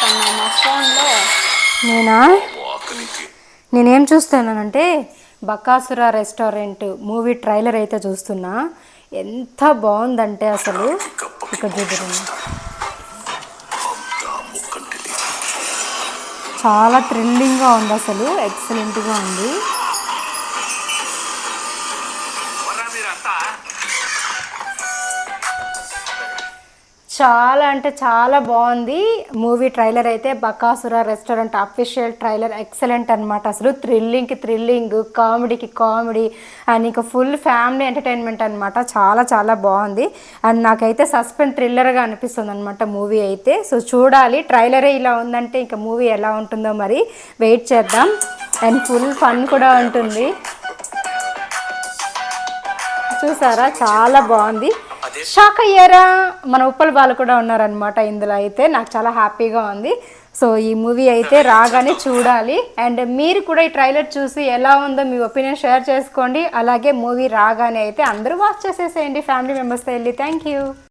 చూస్తున్నావు మా ఫోన్లో? నేనా? నేనేం చూస్తున్నానంటే బకాసుర రెస్టారెంట్ మూవీ ట్రైలర్ అయితే చూస్తున్నా. ఎంత బాగుందంటే అసలు ఇక్కడ చూద్దాం. చాలా థ్రిల్లింగ్గా ఉంది, అసలు ఎక్సలెంట్గా ఉంది. చాలా అంటే చాలా బాగుంది మూవీ ట్రైలర్ అయితే. Bakasura restaurant official trailer excellent అనమాట. అసలు థ్రిల్లింగ్కి థ్రిల్లింగ్, కామెడీకి కామెడీ అండ్ ఇంకా ఫుల్ ఫ్యామిలీ ఎంటర్టైన్మెంట్ అనమాట. చాలా చాలా బాగుంది అండ్ నాకైతే సస్పెన్స్ థ్రిల్లర్గా అనిపిస్తుంది అనమాట మూవీ అయితే. సో చూడాలి, ట్రైలరే ఇలా ఉందంటే ఇంకా మూవీ ఎలా ఉంటుందో మరి వెయిట్ చేద్దాం. అండ్ ఫుల్ ఫన్ కూడా ఉంటుంది. చూసారా, చాలా బాగుంది. షాక్ అయ్యారా? మన ఉప్పల్ వాళ్ళు కూడా ఉన్నారనమాట ఇందులో అయితే. నాకు చాలా హ్యాపీగా ఉంది. సో ఈ మూవీ అయితే రాగానే చూడాలి. అండ్ మీరు కూడా ఈ ట్రైలర్ చూసి ఎలా ఉందో మీ ఒపీనియన్ షేర్ చేసుకోండి. అలాగే మూవీ రాగానే అయితే అందరూ వాచ్ చేసేసేయండి ఫ్యామిలీ మెంబర్స్తో వెళ్ళి. Thank you.